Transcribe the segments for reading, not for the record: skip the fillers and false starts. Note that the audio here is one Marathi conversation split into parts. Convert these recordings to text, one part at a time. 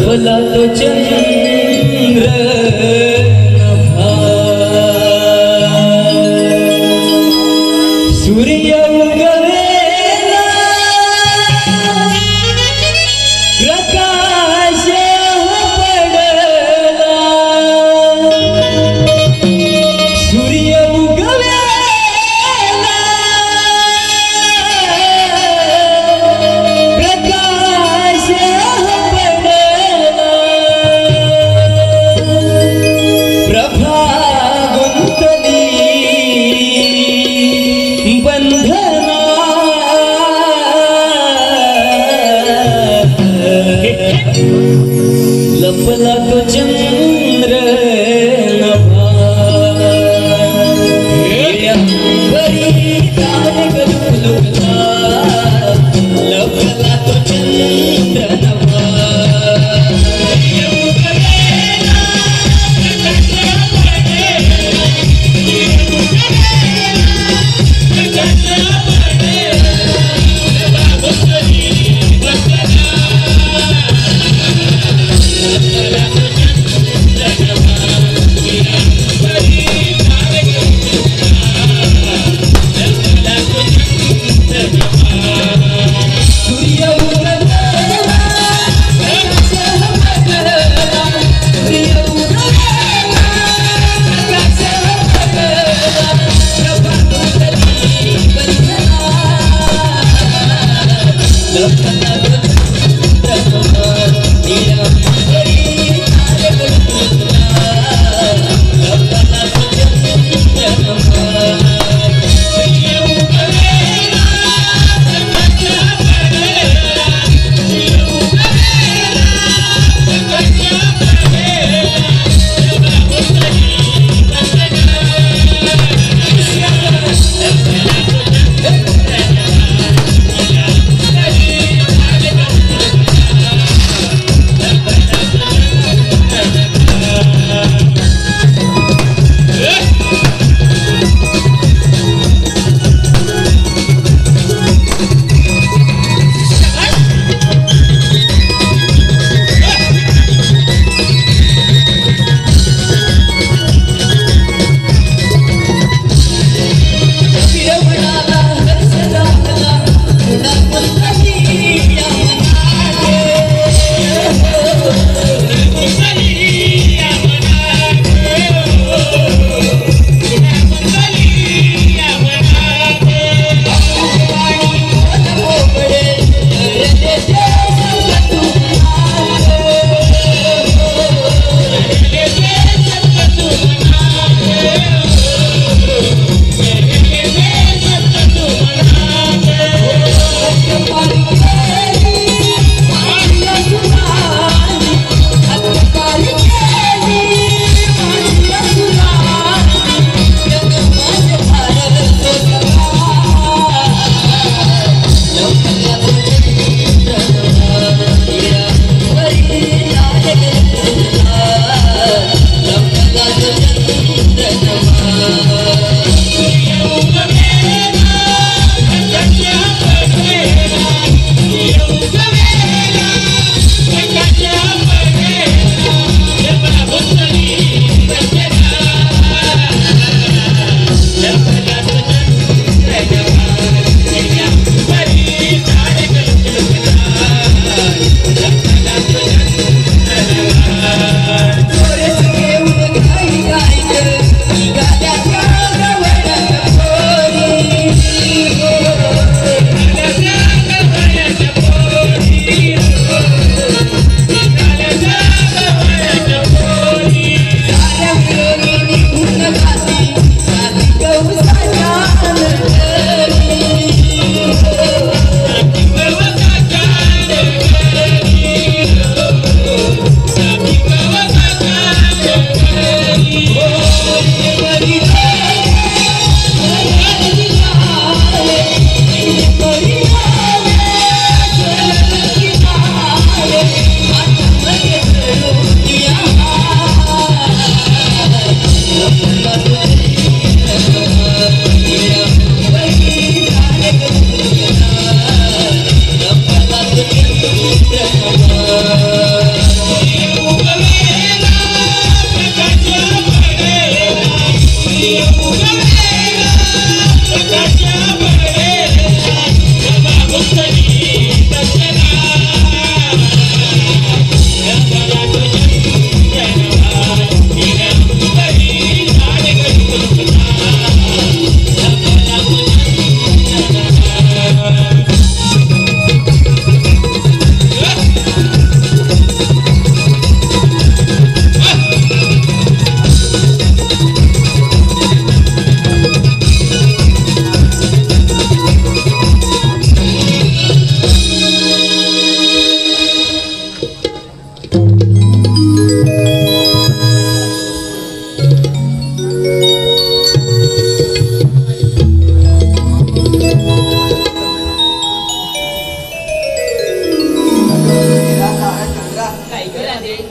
लपला तो चंद्र नभा सूर्य उगवेला प्रकाश पडला सूर्य उगवेला प्रकाश प्रभा गुंतली बंधना लपला तो चंद्र नभा अंबरी तार गलुकला लपला तो चंद्र नभा Let's go.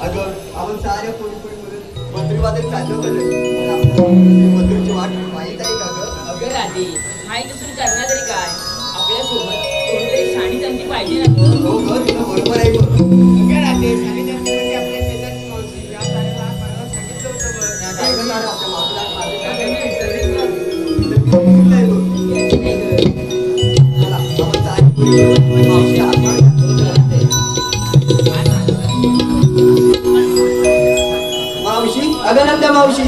अगं आपण साऱ्या कोणी कोणी मिळून मंत्रीवादन चाललो मंत्रीची वाट माहीत आहे का गं? अगं राधे हाय दुसरी करणार तरी काय आपल्यासोबत कोणतरी शाणी त्यांची पाहिजे ना गं. हो गं तुला बरोबर आहे बघ. अगं राधे शाणी त्यांची म्हणजे आपल्या शेजारची मावशी या साऱ्याला मला सांगितलं होतं बघ. काय करणार आपल्या मावशीला राधे मी विसरलीच ना. नाही बघ. चला आपण साऱ्या कोणी मावशी हात मावशी अगं नंदा मावशी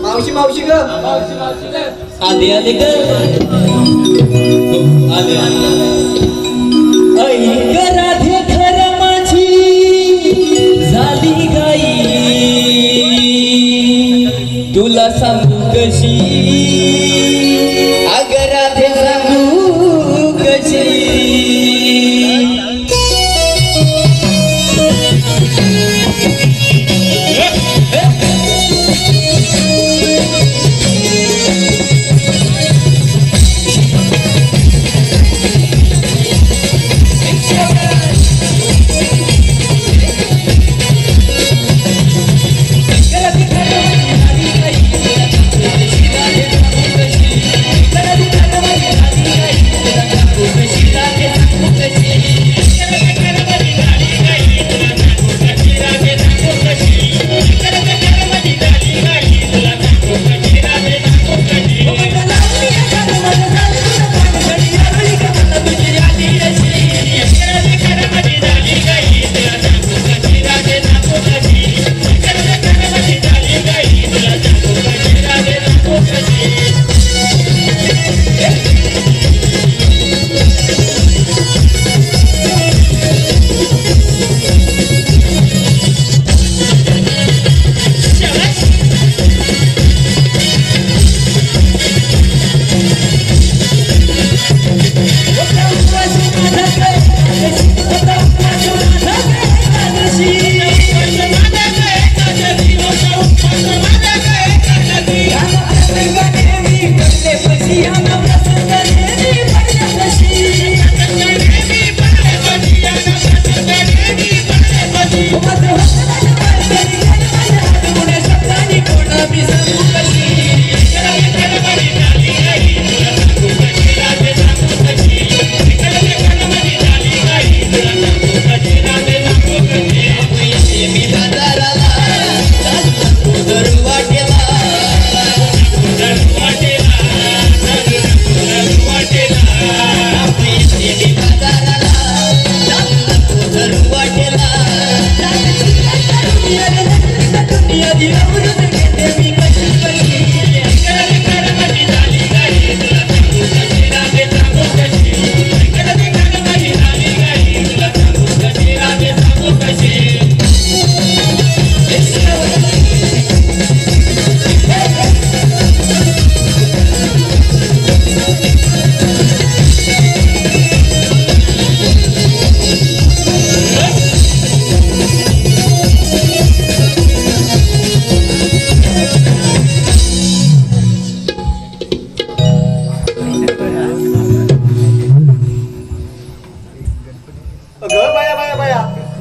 मावशी मावशी ग आले आले ग आले ऐक राधे खर माझी झाली गाई तुला सांगू कशी अग राधे सांगू कशी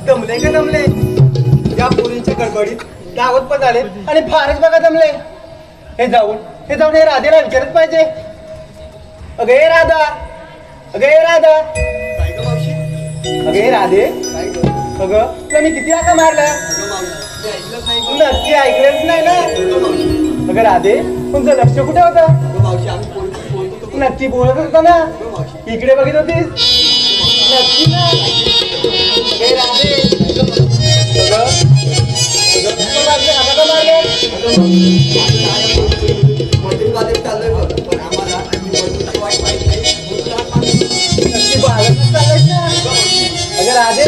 दमले का दमले या पोरींच्या गडबडीत धावत पण आले आणि फारच बघा दमले. हे जाऊन हे राधेला विचारत पाहिजे. अगं हे राधा अगं हे राधा अगं हे राधे अगं तुला मी किती वाजता मारला नक्की ऐकलंच नाही ना. अगं राधे तुमचं लक्ष कुठे होतं नक्की बोलत होता ना इकडे बघित होतीस नक्की ना. हे राधे अगं राधे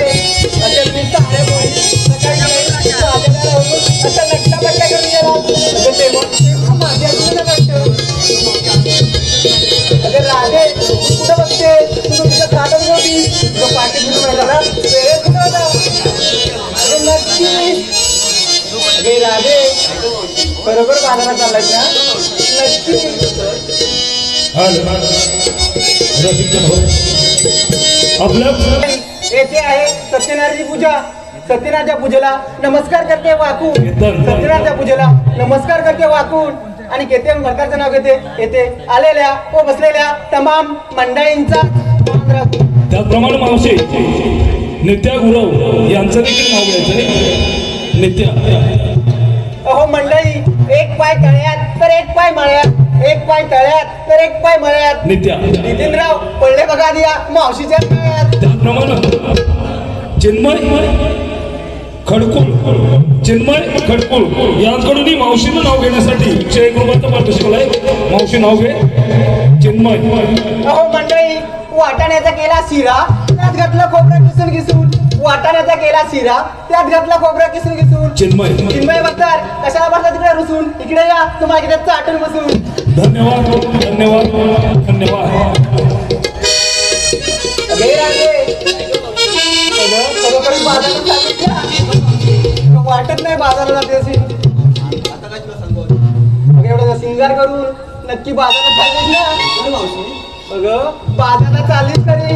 अशा मी साड्या बोली अशा नकटा पट्टा करून गेला अगं राधे कुठं बघते तू तुझं खातच नव्हती तुझं पाठी फिरून राहिला ना वेळेत कुठं होता अगं नक्की. अगे राधे बरोबर बाजारात चाललाय ना नक्की. आपलं येथे आहे सत्यनारायणची पूजा सत्यनारायणच्या पूजेला नमस्कार करते वाकून, सत्यनारायणच्या पूजेला नमस्कार करते वाकून आणि घेते प्रकारचं नाव घेते येते आलेल्या व बसलेल्या तमाम मंडळींचा मान राखून. त्याचप्रमाणे मावशी नित्या गुरव यांचं देखील नाव घ्यायचंय. नित्या अहो मंडळी, एक पाय तळ्यात तर एक पाय मळ्यात, एक पाय तळ्यात तर एक पाय मळ्यात. नित्या नितीनराव पडले बघा दिया मावशीच्या तळ्यात. त्याचप्रमाणे चिन्मय खडकुळ यांकडूनही मावशीनं नाव घेण्यासाठी 101 रुपयाचं पारितोषिक आहे. मावशी नाव घे. चिन्मय. अहो मंडळी, वाटाण्याचा केला शिरा त्यात घातला खोबरं किसून किसून, वाटाण्याचा केला शिरा त्यात घातला खोबरं किसून किसून. चिन्मय बघतार कशाला बसला तिकडे रुसून, इकडे या तुम्हाला इकडे चाटून बसून. धन्यवाद धन्यवाद धन्यवाद. अगे राजे, खरोखर बाजारात जातेस ना? वाटत नाही बाजाराला जातेस. एवढं सिंगार करून नक्की बाजारात चाललीस ना? अगं बाजारात चाललीस तरी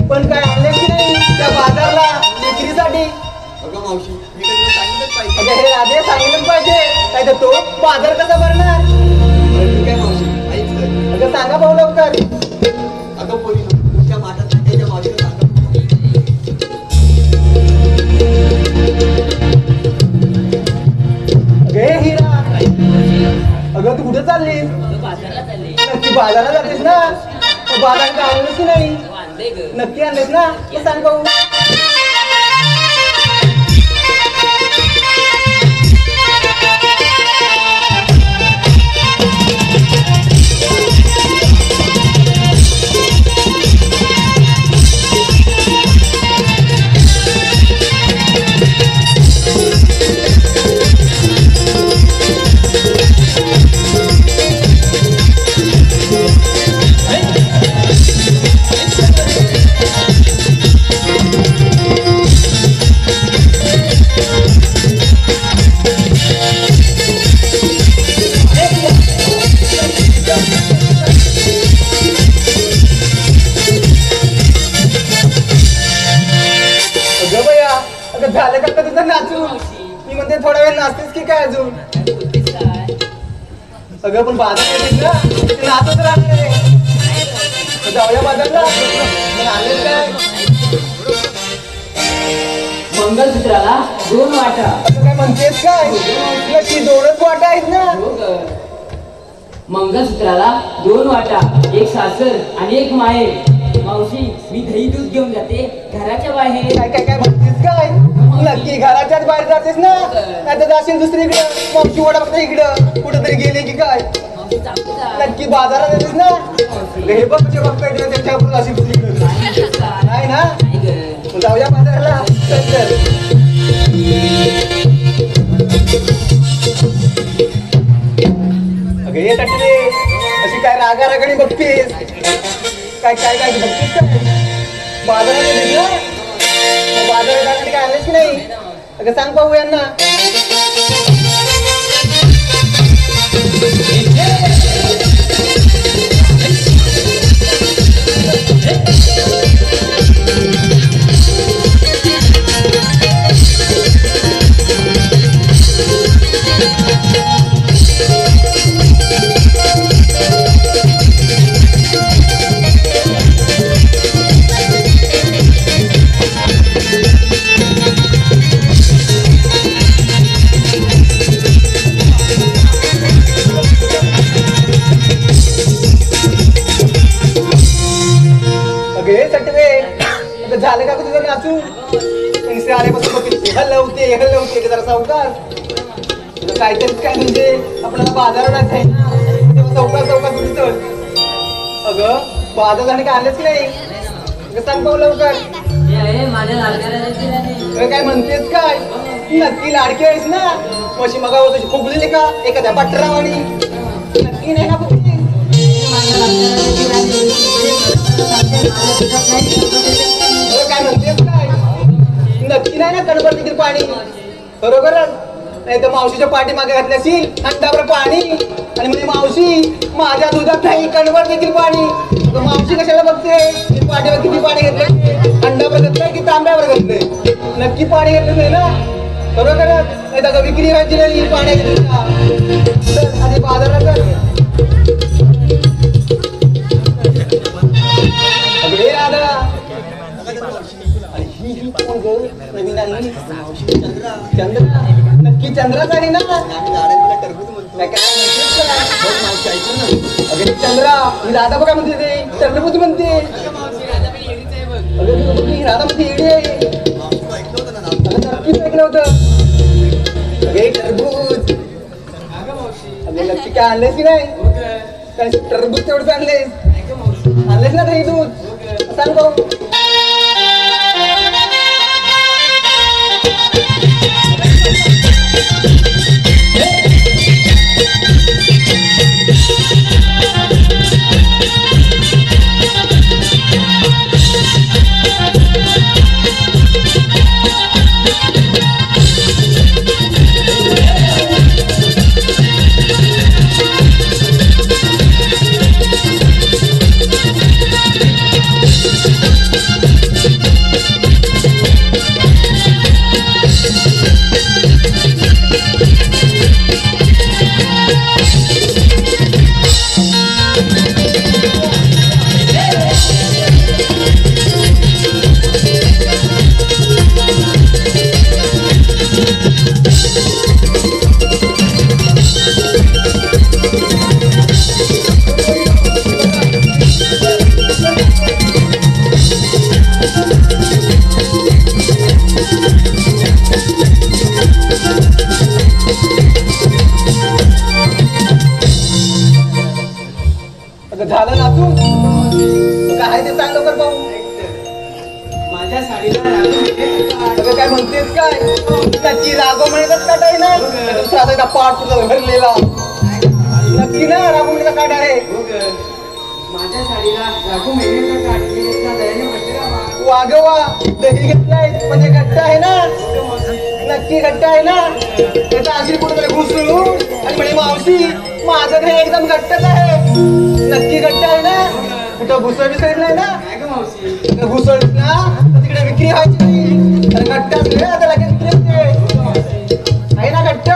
पण काय आणलेस की नाही त्या बाजारला विक्रीसाठी? अगं हे राधे सांगितलं पाहिजे, काय तर तो बाजार कसा भरणार? अगं सांगा भाऊ लवकर. अगे हिरा, अगं तू कुठे चाललीस? बाजारला चालले. नक्की बाजारात जातेस ना? बाजार काय आणलेस की नाही? आणलंय ग. नक्की आणलेस ना? मग सांग भाऊ. झालं का तुझं नाचून? मी म्हणते थोडा वेळ नाचतेस की काय अजून? अगं पण बाजार येतेस ना, ते नाचत राहते. जाऊया बाजारला. आलेच काय? मंगलसूत्राला 2 वाटा. असं काय म्हणतेस काय? नक्की 2च वाटा आहेत ना? मंगलसूत्राला 2 वाटा, एक सासर आणि एक माहेर. मावशी, मी दही दूध घेऊन जाते घराच्या बाहेर. काय काय काय म्हणतेस काय? नक्की घराच्याच बाहेर जातेस ना? नाही तर जाशील दुसरीकडे. मावशी वडा बघता इकडं कुठंतरी गेले की काय? मावशी चांगली जा. नक्की बाजारात येतेस ना? हे बघ बघताय त्याच्यावर अशी दुसरीकडे नाही ना? नाही ग. जाऊया बाजाराला. चल तर. अगं ये तटले, अशी काय रागारागाने बघतेस? काय काय काय बघतेस काय? बाजारात येतेस ना? बाजारात जाण्यासाठी काय आणलेस की नाही? अगं सांग पाहू यांना. झालं का तुझं नाचू? आल्यापासून बघितले हलवते जरा सावकार. तुझं काहीतरी काय म्हणजे आपल्याला बाजारात आहे ना, तेव्हा सावकार तुझी चल. अगं बाजार झाले का आणलेच की नाही? अगं सांग पाहू लवकर. माझ्या लागणाऱ्या काय म्हणतेस काय? नक्की लाडकी आहेस ना? मशी मगा तुझी फुगलेली का एखाद्या पटरावाणी? नक्की नाही ना फुगली? काय म्हणतेस काय? नक्की नाही ना कणभर देखील पाणी? बरोबरच. नाही तर मावशीच्या पाठी मागे घातली असेल अंडाभर पाणी आणि म्हणजे मावशी माझ्या दुधात नाही कणभर देखील पाणी. मावशी कशाला बघते पाठीवर किती पाणी घेतलंय? अंडाभर घेतलंय की तांब्यावर घेतलंय? नक्की पाणी घेतलं नाही ना खरोखर नाही तर विक्री व्हायची नाही पाण्याची चल आधी बाजारात चल अरे राधा ही कोण ग नवीन आली चंद्रा नक्की चंद्राच आहे ना काय अरे चंद्रा मी राधा बघा म्हणते ते चंद्रपूत म्हणते अरे राधा म्हणते इडी आहे नक्कीच ऐकलं होतं अरे टरबूज अरे नक्की काय आणलेस की नाही काय टरबूज तेवढं आणलेस ना दही दूध सांग भाऊ झालं नाचू काय ते सांग लवकर पाहू माझ्या साडीला काय म्हणतेस काय त्याची रागो म्हणतच काटाय ना साधा पाठ तुझा भरलेला नक्की ना रागो म्हणता काट आहे माझ्या साडीला राघू महिन्याचा काट घेतला दयाने म्हटले वागवा दही घेतलाय म्हणजे घट्ट आहे ना नक्की घट्ट आहे ना त्याचा आशीर कुठे घुसळू आणि म्हणे मावशी माझं घर एकदम घट्टच आहे नक्की घट्ट आहे ना कुठं घुसळ बिसळत नाही ना घुसळ ना तर तिकडे विक्री व्हायची नाही तर घट्ट असले आता लगेच विक्री होते आहे ना घट्ट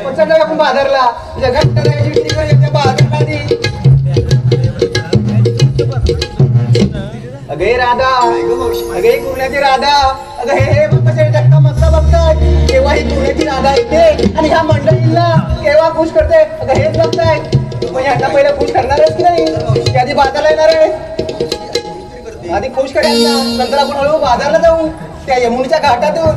पण चढलं आपण बाजारला म्हणजे घट्ट नाही विक्री करायची बाजारला आधी अगे राधा अगे कुर्ण्याची राधा अगं हे कसे जगता मस्त बघताय केव्हा ही कुर्ण्याची राधा येते आणि ह्या मंडळींना केव्हा खुश करते अगं हेच बघताय मग ह्यांना पहिलं खुश करणारच की नाही की आधी बाजारला येणार आहे आधी खुश करायला नंतर आपण हळूहळू बाजारला जाऊ त्या यमुनेच्या घाटातून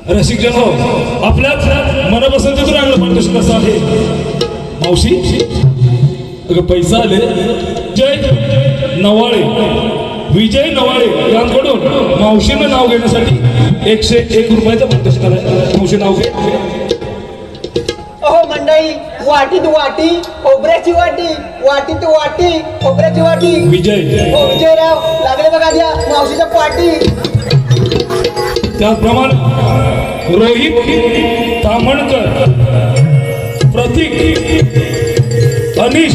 रसिक जन हो आपल्याच मनपसंतीतून आणलं पारितोषिक कसं आहे मावशी अगं पैसा आले विजय नवाळे यांकडून मावशीनं नाव घेण्यासाठी 101 रुपयाचं पारितोषिक आलंय मावशी नाव घे अहो मंडळी वाटीत वाटी खोबऱ्याची वाटी वाटीत वाटी खोबऱ्याची वाटी विजय हो विजयराव लागले बघा द्या मावशीच्या पाटी त्याचप्रमाणे रोहित तामणकर प्रतीक अनिश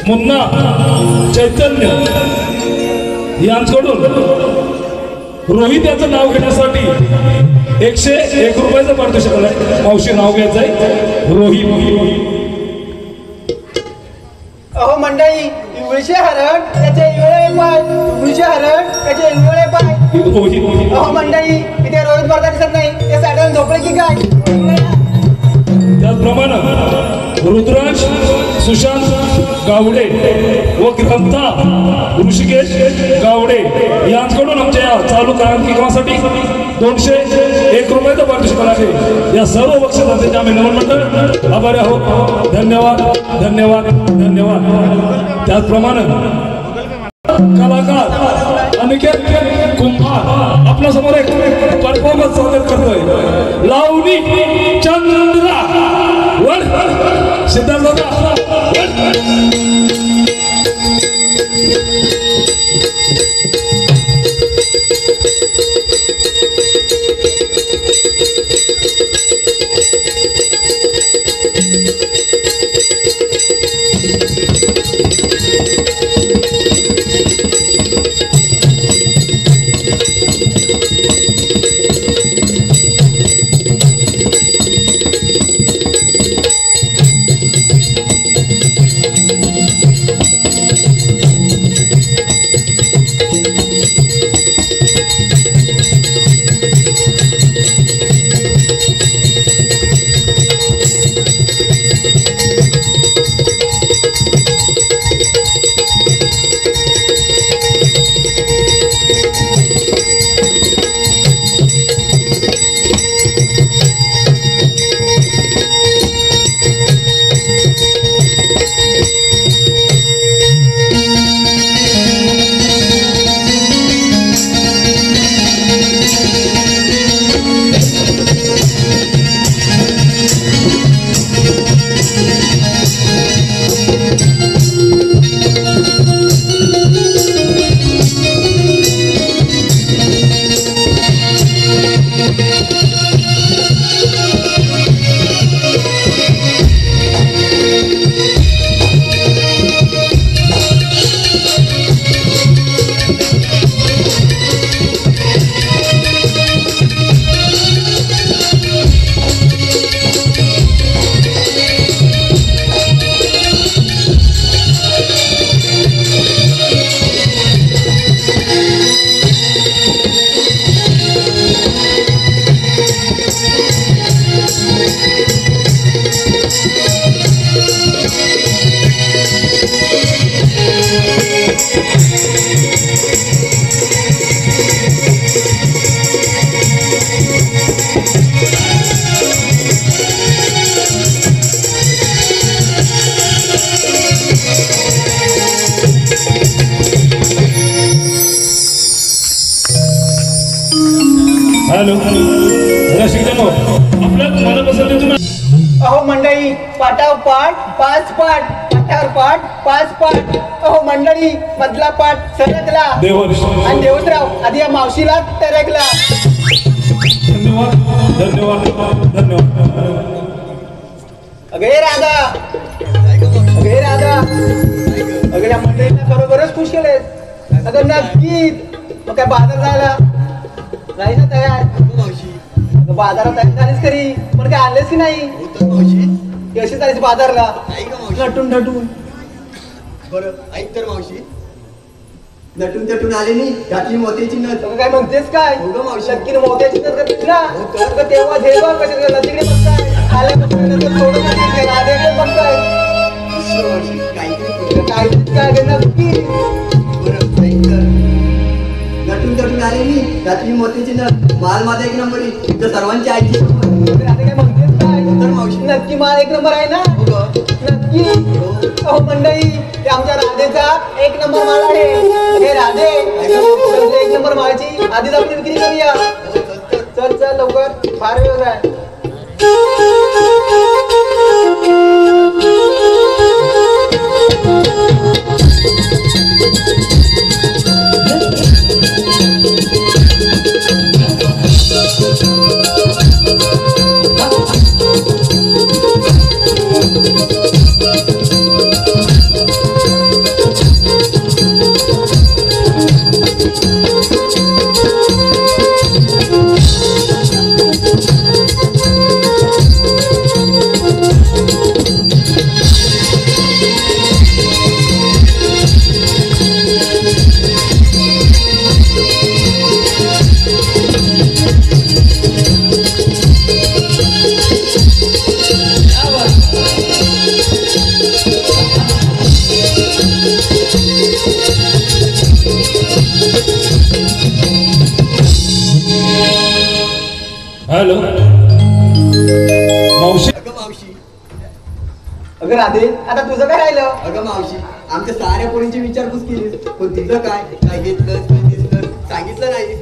मुन्ना चैतन्य यांकडून रोहित याचं नाव घेण्यासाठी 101 रुपयाचं पारितोषिक आलंय मावशी नाव घ्यायचं आहे रोहित अहो मंडळी इंग्लिशे हरण त्याचे इंगळे पाय इंग्लिशे हरण त्याचे इंगळे पाय अहो मंडळी इथे रोहित बरदा दिसत नाही ते साठवून झोपले की काय त्याचप्रमाणे रुद्राज सुशांत गावडे व ग्रंथा ऋषिकेश गावडे यांच्याकडून आमच्या चालू कार्यक्रमासाठी 201 रुपयाचं पारितोषिक आहे. या सर्व बक्षिसांचे आम्ही नमन मंडळ आभारी आहोत. धन्यवाद धन्यवाद धन्यवाद. त्याचप्रमाणे कलाकार अनिकेत कुंभार आपल्या समोर एक परफॉर्मन्स सादर करतोय. लावणी चंद्रा वर सिद्धार्थ हॅलो रसिकजनो आपल्या मनपसंतीतून अहो मंडळी पाठाव पाठ 5 पाठ पाठावर पाठ 5 पाठ. अहो मंडळी मधला पाठ सरकला देवर्ष आणि देवसराव आधी या मावशीला टरकला. धन्यवाद धन्यवाद धन्यवाद. अगे राधा अगे राधा अगे या मंडळीला खरोखरच खुश केले. अगं नक्कीच मग काय बाजार जायला नाही ना तयार. बाजारात तयार झालीस खरी पण काय आणलेस की नाही. कशी जायची बाजारला नटून नटून. बरं ऐक तर मावशी नटून तटून आले नाही घातली मोत्याची नथ. काय म्हणतेस काय हो गं मावशी. नक्की मोत्याची नथ करतेस ना. हो तर. अगं तेव्हा देवा कसे नदीकडे बघताय आल्यापासून थोडं राधेकडे बघताय. मावशी काहीतरी काय काय अगं नक्की. बरं ऐक तर नटून तटून आले नाही घातली मोत्याची नथ माल माझा 1 नंबर आहे सर्वांची आईची. राधे काय म्हणतेस काय तर मावशी नक्की माल 1 नंबर आहे ना. हो गं. नक्की. अहो मंडळी ते आमच्या राधेचा 1 नंबर माल आहे. हे राधे तुमच्या 1 नंबर मालाची आधीच आपण विक्री करूया. चल चल लवकर फार वेळ आहे. अगं राधे आता तुझं काय राहिलं? अगं मावशी आमच्या साऱ्या पोरींची विचारपूस केलीस पण तिचं काय घेतलं काय दिसलं सांगितलं नाही.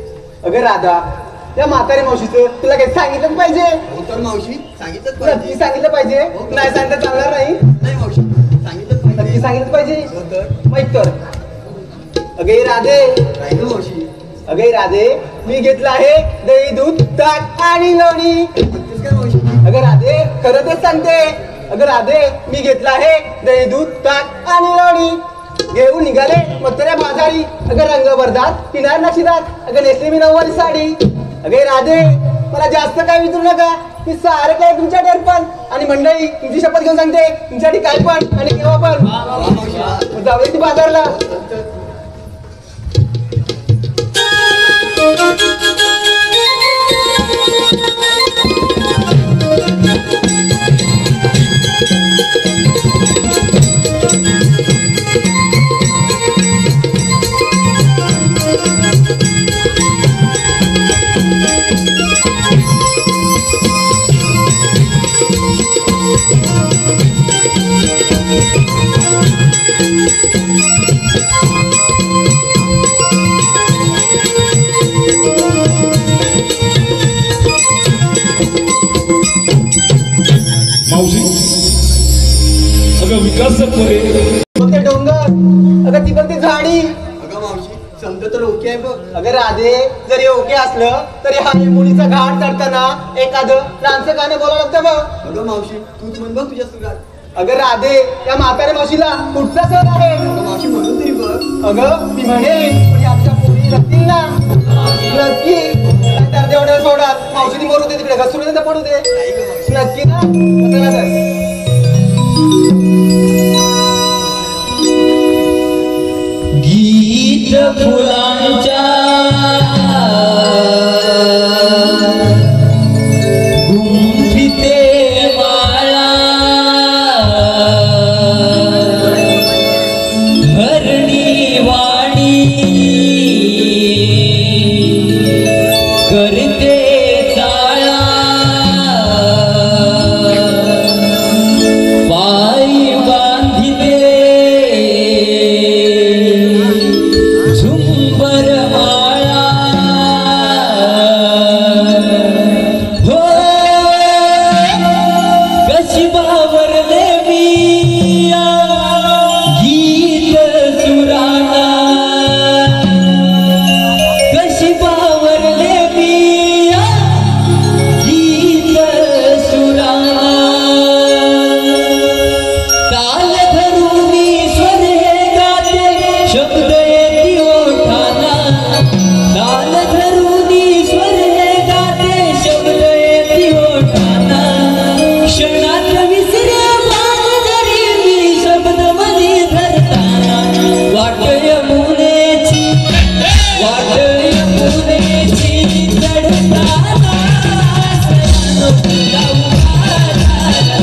अगं राधा त्या म्हातारी मावशीचं तुला काही सांगितलं पाहिजे. हो तर मावशी सांगितलंच नक्की पाहिजे. सांगितलं पाहिजे. नाही सांगितलं चालणार नाही. नाही मावशी सांगितलंच नक्की पाहिजे. सांगितलं पाहिजे. हो तर माहित तर अगे राधे काय गं मावशी अगे राधे मी घेतलं आहे दही दूध ताक आणि लोणी. म्हणतेस काय मावशी? अगं राधे खरं तेच सांगते. अगं राधे मी घेतलं आहे दही दूध ताक आणि लोणी. घेऊन निघाले मथुऱ्या बाजारी. अगं रंग भरतात पिणार नक्षीदात. अगं नेसली मी नऊवारी साडी. अगे राधे मला जास्त काय विचारू नका. मी सारं काय तुमच्या टेरपण आणि मंडळी तुमची शपथ घेऊन सांगते तुमच्यासाठी काय पण आणि केव्हा पण वा मावशी वा. जाऊया ती बाजारला. मावशी अगं विकास रे मग ते डोंगर अगं ती पण ती झाडी. अगं मावशी समजा तर ओके आहे बघ. अगं राधे जरी ओके असलं तरी हा मुलीचा घाट चढताना एखादं लहानसं गाणं बोलावं लागतं बघ. अगं मावशी तूच म्हण बघ तुझ्या सुरात. अगं राधे त्या म्हाताऱ्या मावशीला कुठचा सण आहे? अगं मावशी म्हणून तरी बघ. अगं मी म्हणेन म्हणजे आमच्या पोरी लागतील ना. नक्की नाही तर तेवढं सोडात मावशीने मरू दे तिकडे घसरू दे पडू दे. नाही गं मावशी. नक्की ना चला तर. गीत फुलांच्या गुंफिते माळा हरणी वाणी करते चाळा पायी बांधिते झुंबर माळा हो कशी बावरले मी गीत सुराणा कशी बावरले मी गीत सुराणा ताल धरून स्वर हे गाते शब्द येती ओठाना ताल धरून स्वर हे गाते शब्द येती ओठाना क्षणात विसरे बांधरी मी शब्द मधी धरताना वाट यमुनेची चढताना सयानो जाऊ घाटाला.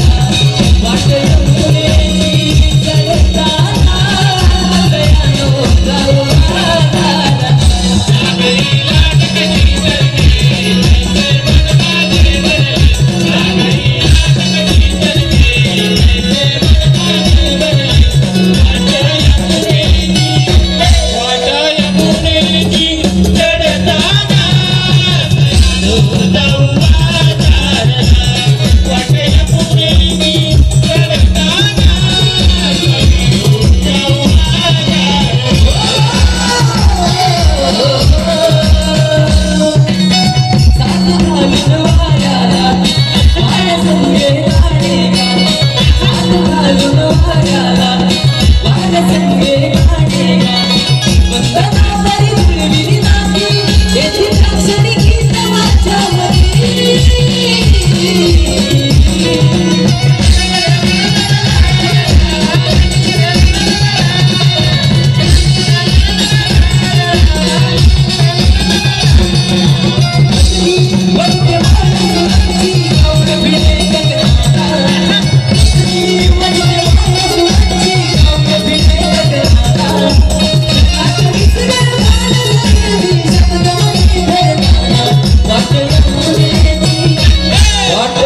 वाट यमुनेची चढताना सयानो जाऊ घाटाला. वाट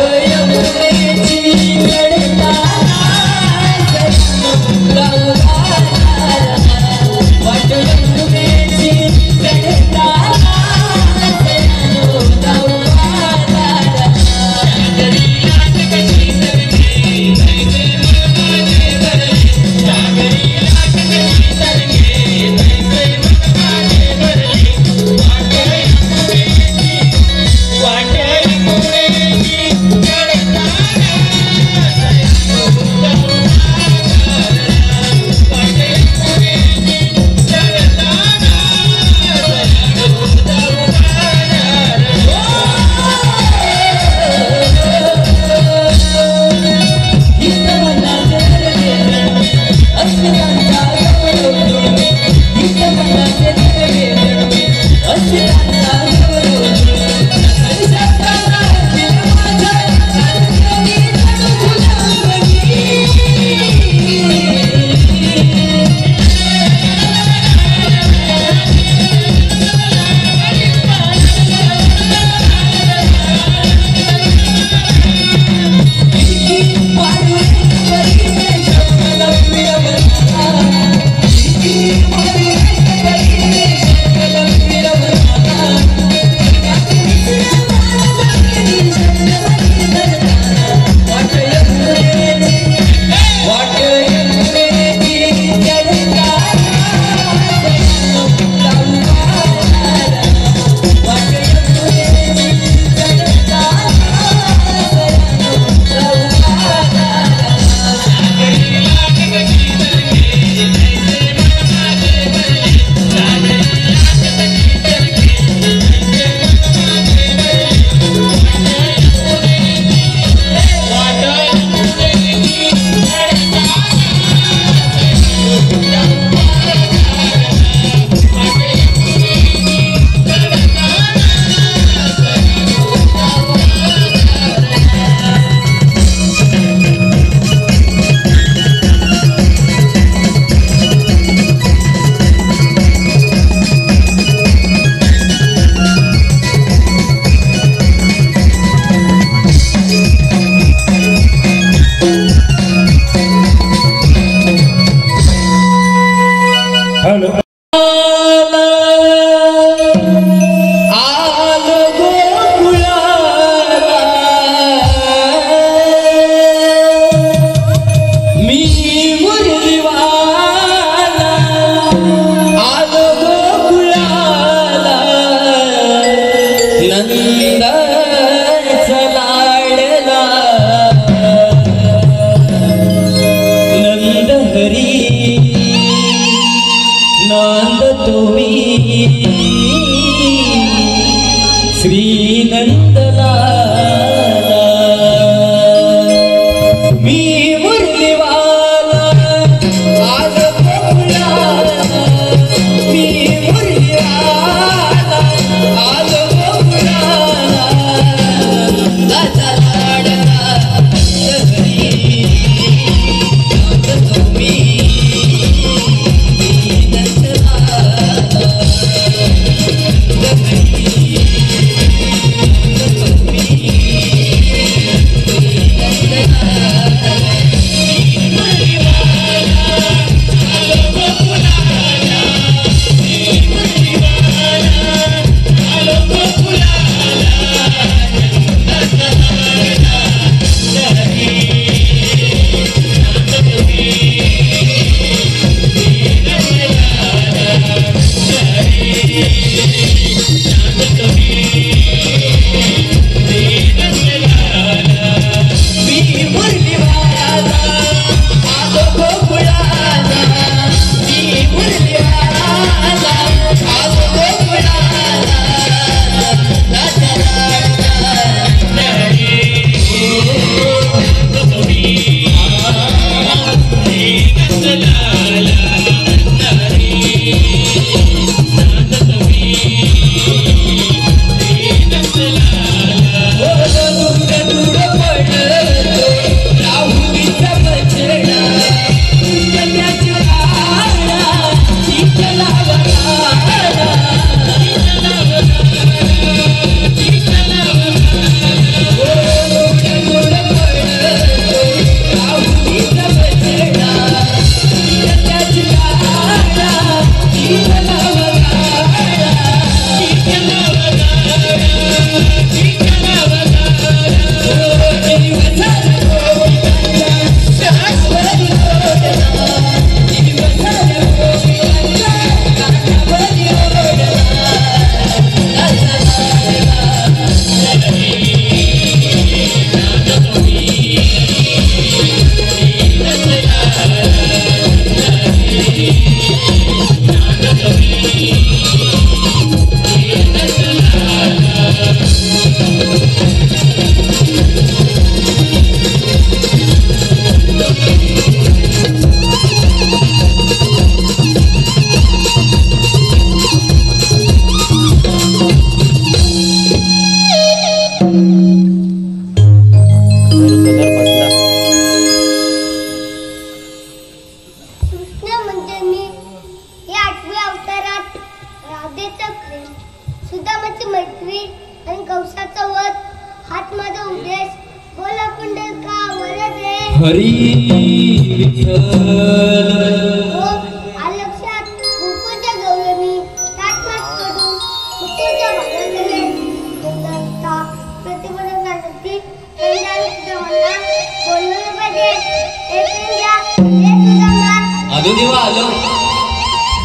हॅलो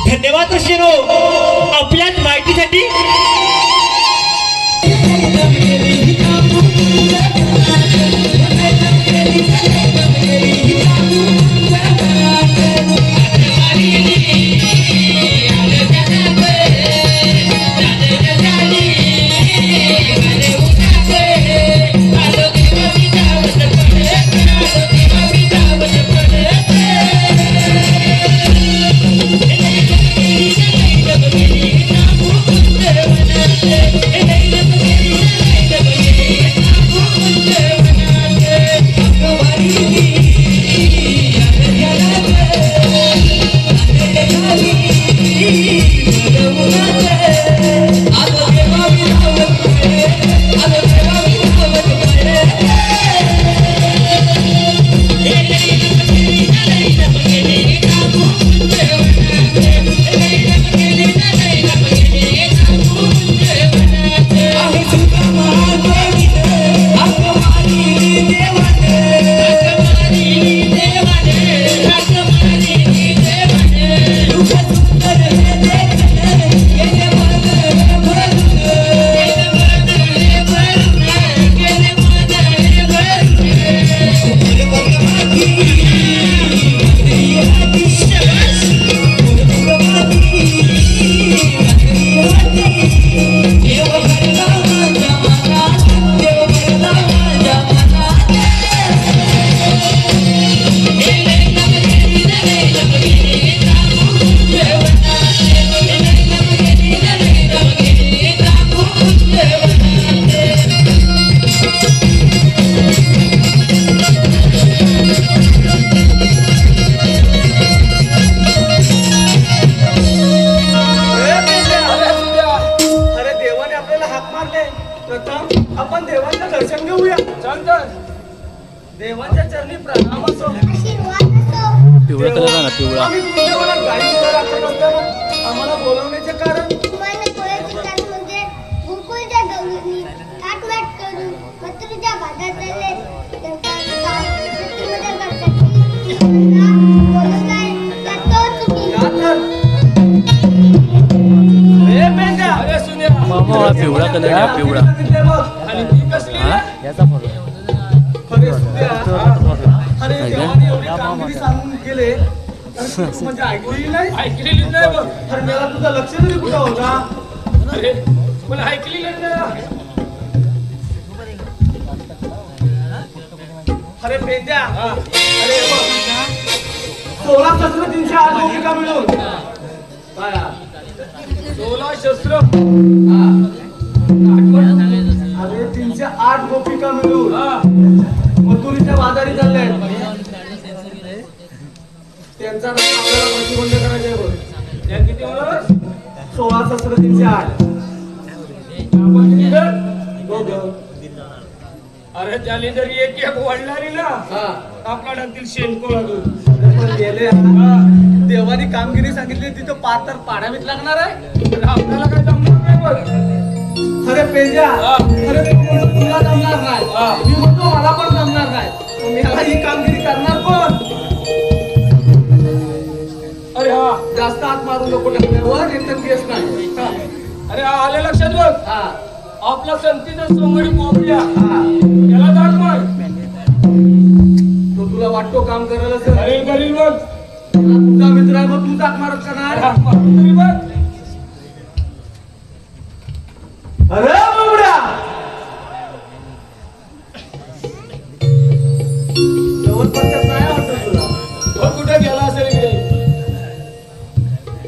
धन्यवाद ऋषीनो आपल्याच माहितीसाठी. आम्ही तुमच्या मनात गाडी घोडा राखत असताना आम्हाला बोलवण्याचे कारण तुम्हाला पोळ्याची ताट म्हणजे गोकुळच्या गौरींनी थाटमाट करून मथुरेच्या भागात चालले त्यांचा काम मथुरेमध्ये करतात बोलवलाय का तो तुम्ही या तर ए बेंगा अरे सुन्या मामा पिवळा कलर आहे पिवळा आणि ती कसली रे? याचा फोटो अरे सुद्या अरे देवाने एवढी कामगिरी सांगून गेले म्हणजे ऐकलेली नाही ऐकलेली नाही बघ. अरे मला तुझं लक्ष तरी कुठं होता अरे मला ऐकलेली नाही. अरे पेंद्या अरे बघ 16 शस्त्र 308 भूमिका मिळून काय 16 शस्त्र अरे 308 गोपिका मिळून मथुरीच्या बाजारी चालले त्यांचा रस्ता आपल्याला प्रतिबंध करायचा आहे बघ त्या किती होणार 16 शस्त्र 308 आपण किती कर? बघ अरे त्याने जरी एक वाढणारी ना आपला टाकतील शेणको लागून पण गेले देवानी कामगिरी सांगितली तिथं पार तर पाडावीच लागणार आहे तर आपल्याला काय जमणार नाही बघ. अरे पेंजा अरे तू म्हणतो तुला जमणार नाही मी म्हणतो मला पण जमणार नाही मग याला ही कामगिरी करणार कोण अरे हा जास्त हात मारू नको टाकल्यावर रिटर्न केस नाही अरे हा आले लक्षात बघ हा आपला संतीचा सोंगडी पोपल्या हा त्याला दाट मार. तो तुला वाटतो काम करायला सर अरे करील बघ. तुझा मित्र आहे मग तू जाक मारत का अरे नाही हा मारून तरी बघ. अरे बाबड्या जवळपासच्या नाही वाटत तुला बघ कुठे गेला असेल इकडे.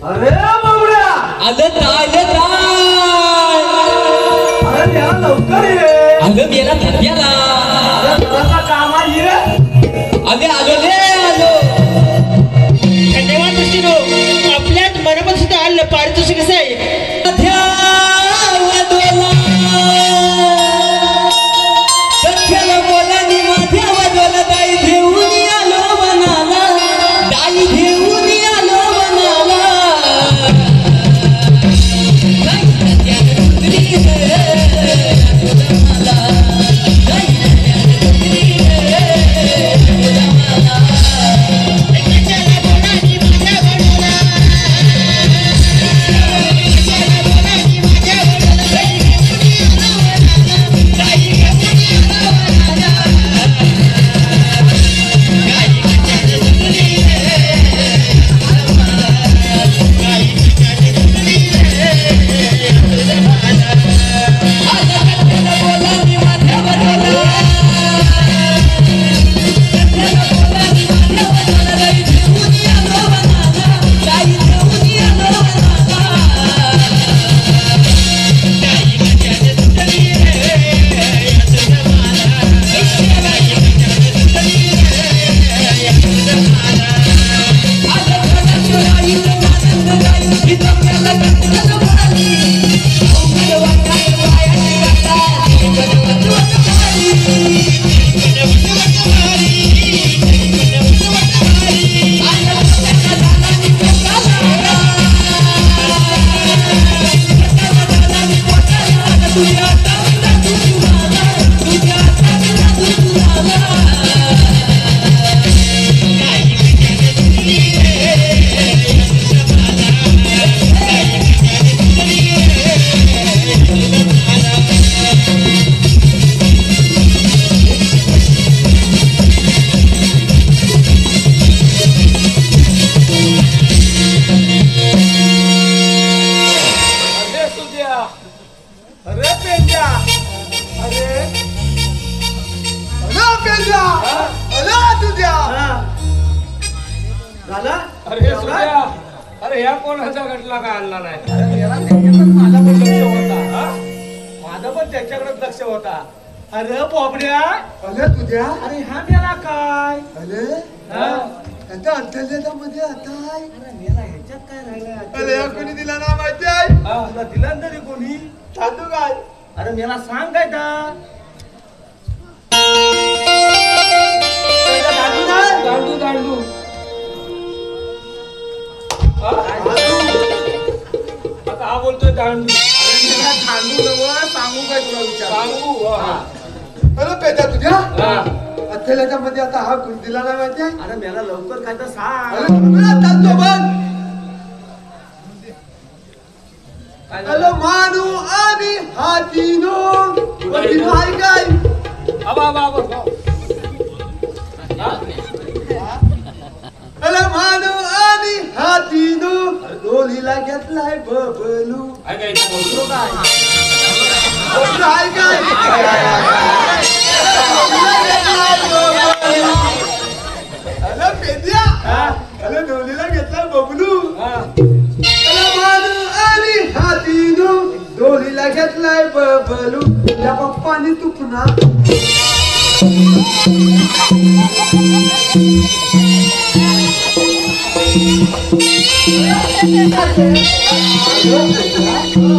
अरे बाबड्या आलं राहिलं राय अरे याला लवकर ये अगं मेला धर्म्याला अरे जरासा काम आहे ये अगं आलो रे आलो धन्यवाद दृष्टीनो आपल्यात मनापासून सुद्धा आलं पारितोषिक कसं आहे दख्याला बोलानी माझ्या वाजवला दाई घेऊन आलो मनाला दाई घेऊन आलो मनाला झाला अरे सुद्या अरे ह्या कोणाचा घटला काय आणला नाही. अरे मेरा त्याच्याकडे माझा पण लक्ष होता हा? माझा पण त्याच्याकडे लक्ष होता. अरे पोपड्या अरे तुझ्या अरे हा मेला काय अरे हा? आता अत्याचारामध्ये आता आहे. अरे मेला ह्याच्यात काय राहिलंय अरे या कोणी दिला ना माहिती आहे हा, तुला दिला ना तरी कोणी साधू काय अरे मेला सांग काय का दांडू दांडू बोलतोय दांडू सांगू नवं सांगू काय तुला विचार सांगू अरे पेट्या तुझ्या हा. अथेल्याच्या मध्ये आता हा गुण दिला नाही माहिती अरे मला लवकर काय तर सांग अरे हॅलो मानू आणि हातीनो हाय काय हॅलो मानू आणि हातीनो डोलीला घेतलाय बबलू काय काय बोलतो काय हाय काय हॅलो पेद्या हॅलो डोलीला घेतलाय बबलू हॅलो मानू आणि हातीनो डोलीला घेतलाय बबलू त्या पप्पानी तू पुन्हा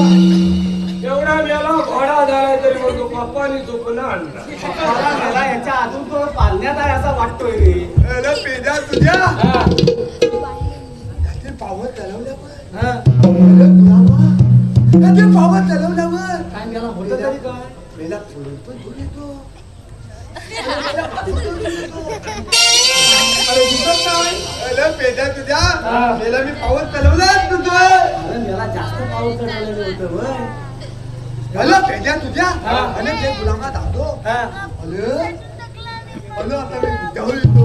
एवढा वेळा घोडा झाला तरी म्हणतो पप्पानी चुकून आणला याच्या अजून तो पालण्यात आहे असा वाटतोय रे अरे पेद्या तुझ्या ते पावत चालवल्या ते पावत चालवल्यावर काय मला होतं तरी काय मेला फोडून पण धुर येतो अरे दिसत नाही अरे पेद्या तुझ्या मेला मी पावत चालवलं तुझं अरे मला जास्त पावत चालवलेलं होतं वय हॅलो पेद्या तुझ्या अरे ते गुलामा दादो अरे अरे आता मी मुद्द्यावर येतो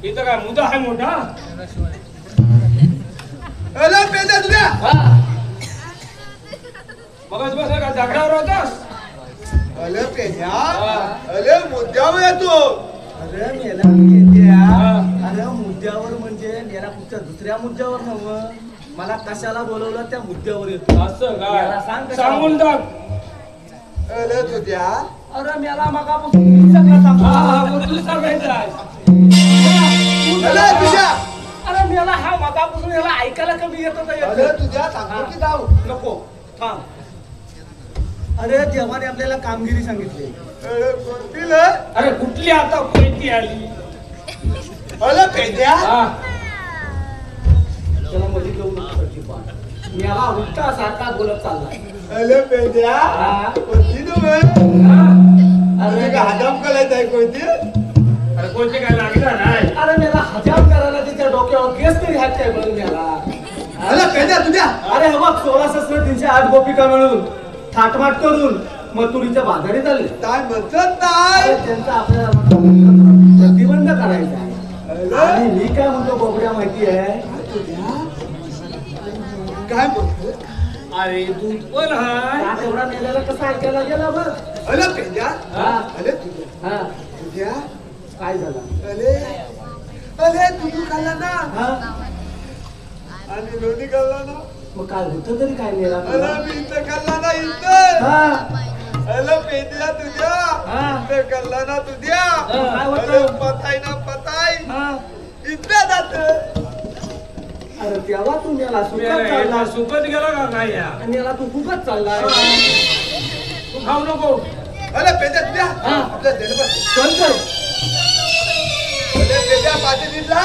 इथं काय मुद्दा आहे मोठा हॅलो पेद्या तुझ्या मगच बस का जागडावर होतास अरे पेद्या अरे मुद्द्यावर येतो अरे मेला पेद्या अरे मुद्द्यावर म्हणजे मेला कुठच्या दुसऱ्या मुद्द्यावर नव्हतं मला कशाला बोलवलं त्या मुद्द्यावर येतो असं याला काय सांग कशाला. सांगून टाक अरे तुझ्या अरे मेला मगापासून सगळं सांग मग तू सांगायचं आहे. अरे तुझ्या अरे मेला हा मगापासून याला ऐकायला कमी येत अरे तुझ्या सांगतो की जाऊ नको थांब अरे देवाने आपल्याला कामगिरी सांगितली अरे कोणती अरे कुठली आता कोणती आली अरे पेद्या हा. त्याला मध्ये घेऊन याला उलटा सारखा बोलत चाललाय अरे पेद्या कोणती अरे का हजाम करायचं आहे कोणती अरे कोणते काय लागला नाही अरे मला हजाम करायला तिच्या डोक्यावर केस तरी हात काय बघून मला अरे पेद्या तुझ्या अरे हा बघ 16,308 गोपिका मिळून थाटमाट करून मथुरीच्या बाजारी चालले काय म्हणतात नाही त्यांचा आपल्याला प्रतिबंध करायचा आहे आणि मी काय म्हणतो बोबड्या माहिती आहे काय म्हणतो अरे दूध पण हाय एवढा मेल्याला कसं ऐकायला गेला बघ अरे पेद्या अरे तुझ्या काय झालं अरे अरे तू खाल्ला ना आणि लोणी खाल्ला ना मग काय होतं तरी काय मेला अरे मी इथं खाल्ला ना इथं अरे पेद्या तुझ्या इथं खाल्ला ना तुझ्या अरे पताई ना पताई इथं जात अरे तेव्हा तू मेला सुकत चालला सुकत गेला का नाही या आणि याला तू फुकत चालला तू खाऊ नको अरे पेद्या तुझ्या आपल्या देणं चल कर अरे पेद्या पाठी दिसला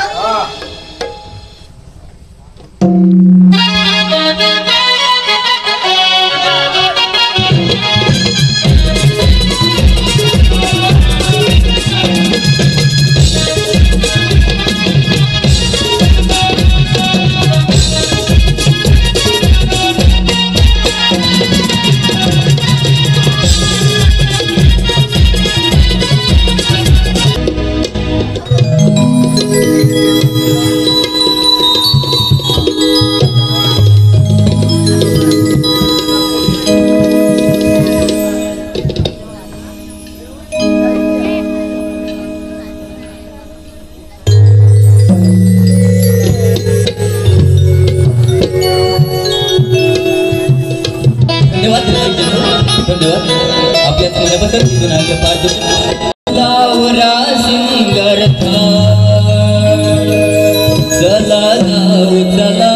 आपल्या सोन्याबद्दल तिथून आले पारदर्शक लावरा सिंगर चला जाऊ चला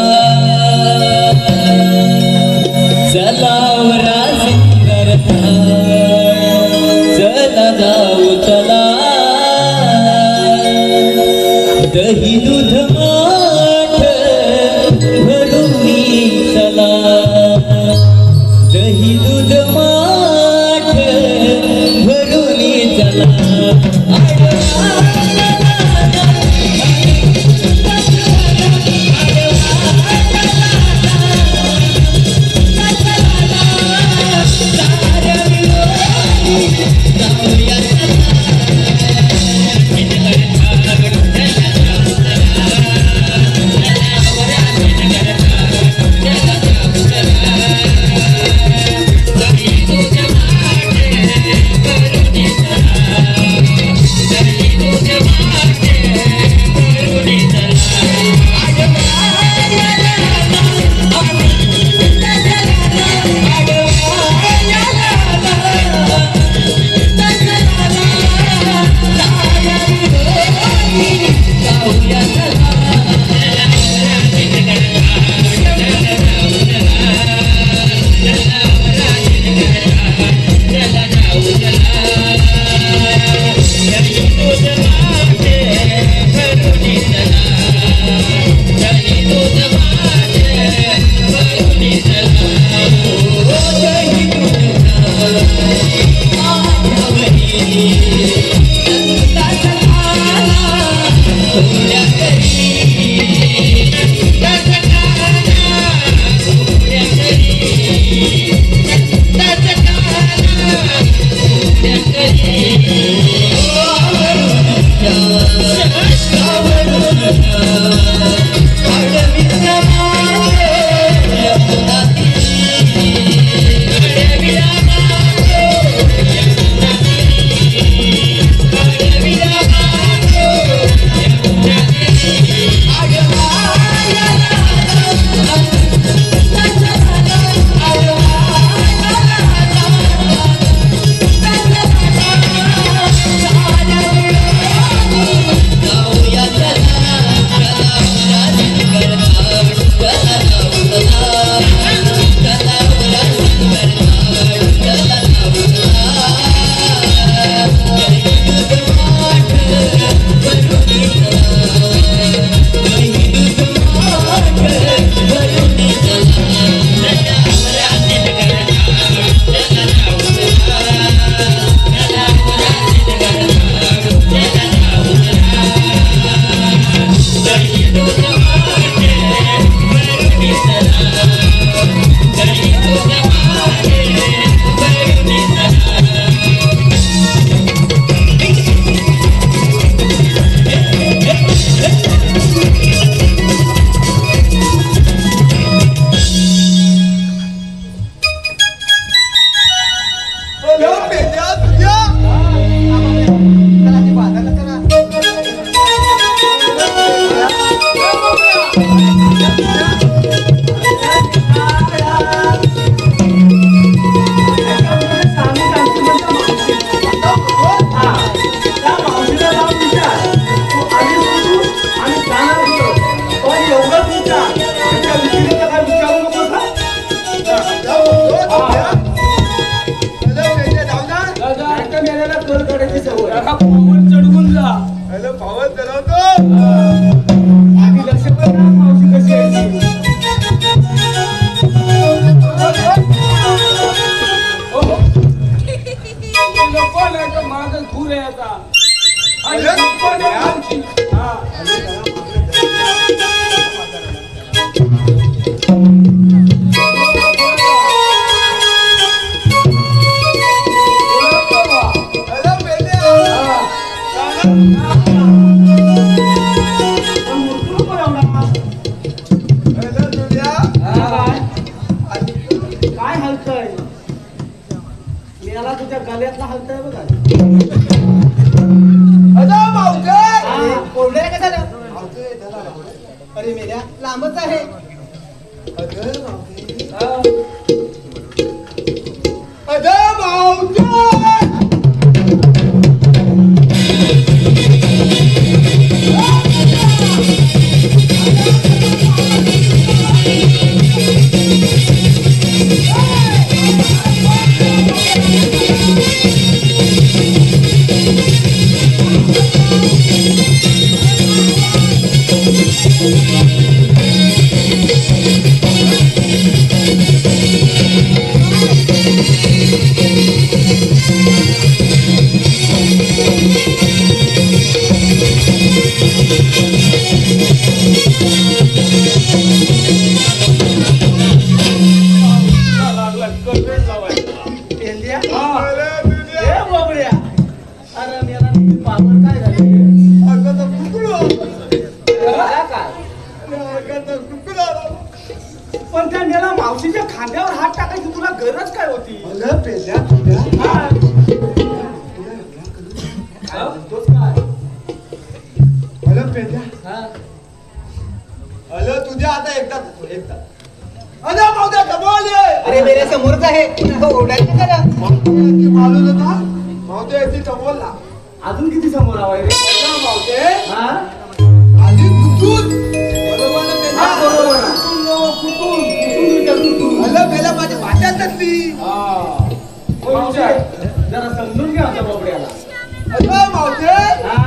चलावरा सिंगर चला जाऊ चला दही दूध माठ भरून चला अरे मेल्या लांबच आहे. अगं मावशी. अगं मावशी. पण त्या नेला मावशीच्या खांद्यावर हात टाकायची तुला गरज काय होती? अगं पेल्या तुझ्या अगं पेल्या अगं तुझ्या आता एकदा अगं मावद्या कमाल अरे मेल्या समोरच आहे. ओरडायचं करा. मालून होता मावद्या याची कमवला. अजून किती समोर हवाय रे? अगं मावदे हा? आधी कुठून बरोबर ना पेल्या? हा, बरोबर ना. कुठून विचार कुठून? अगं पेल्या माझ्या भाज्यात असली. विचार. जरा समजून घ्या आता बाबड्याला. अगं मावदे हा?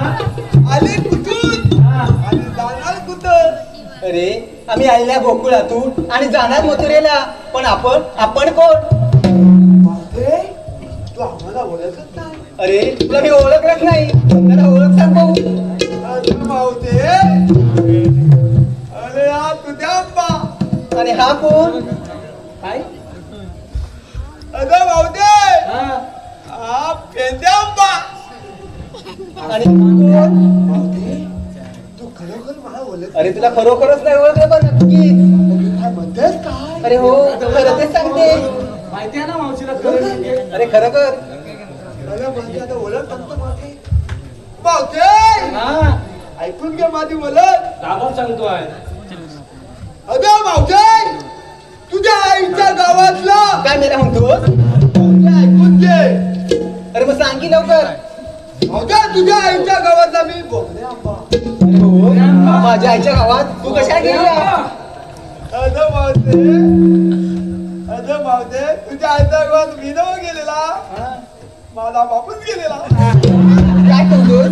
आली कुठून हा. आणि जाणार कुठं? अरे आम्ही आलेल्या गोकुळातून आणि जाणार मथुरेला. पण आपण कोण? मावदे तू आम्हाला ओळखत नाही. अरे तुला मी ओळखलंच नाही. जरा ओळख सांग भाऊ. अगं मावदे अरे हा तुझ्या आंबा. आणि हा कोण? काय? अगं मावदे हा? हा पेंद्या आंबा. आणि कोण? मावदे तू खरोखर मला ओळख अरे तुला खरोखरच नाही ओळखलं पण नक्की. काय म्हणतेस काय? अरे हो खरं तेच सांगते. माहिती आहे ना मावशीला खरं म्हणजे? अरे खरं कर. अगं म्हणजे आता ओळख सांगतो मावदे. मावदे हा? ऐकून घे माझी ओळख. दादा सांगतोय. अगं मावदे तुझ्या आईच्या गावातला काय मेला म्हणतोस? मावदे ऐकून घे. अरे मग सांग की लवकर. मावदे तुझ्या आईच्या गावातला मी बोगदे आंबा. अरे हो माझ्या आईच्या गावात तू कशा गेला? अगं मावदे तुझ्या आईच्या गावात मी नव गेलेला माझा बापूच गेलेला. काय म्हणतोस?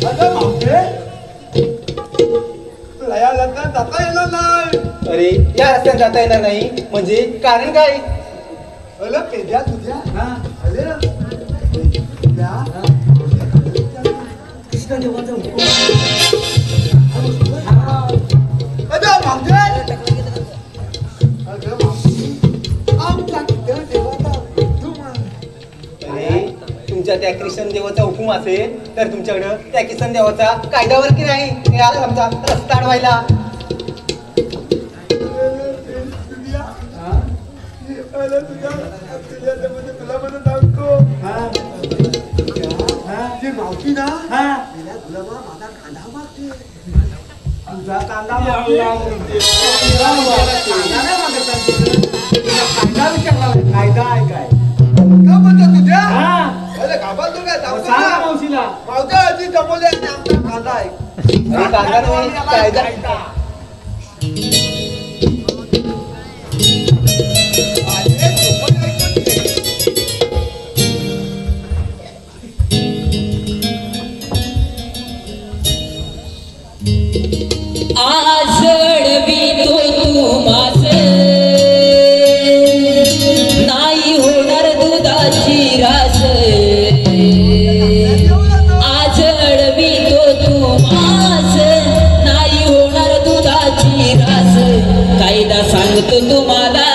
अगं मावदे तुला या लग्नात जाता येणार नाही. अरे या रस्त्यात जाता येणार नाही म्हणजे कारण काय? अरे पेद्या तुझ्या हा? अरे तुझ्या कृष्ण देवाचा हुकूम. अगं मावदे अगं मावदे आमचा किती देवाचा हुकूम आहे. अरे तुमच्या त्या कृष्ण देवाचा हुकूम असेल तर तुमच्याकडं त्या किसन देवाचा कायद्यावर की नाही? हे आज आमचा रस्ता अडवायला. तुला म्हणून सांगतो जी मावशी ना हा? तिला तुला माझा कांदा मागते. तुझा कांदा मागतोय. कांदा नाही मागत आहे तुझं. तुला कायदा विचारला नाही. कायदा आहे काय? का म्हणतो तुझ्या हा? अरे घाबरतो काय मग सांगतो सांग ना. मावशीला. मावशी आधी जमवले आणि आमचा कांदा आहे. अरे कांदा नाही कायदा. अरे सोबत ऐकून घे. आषाढ तो तू मास नाही होणार दुधाची रास. आषाढ तो तू मास नाही होणार दुधाची रास. कायदा सांगतो तुम्हाला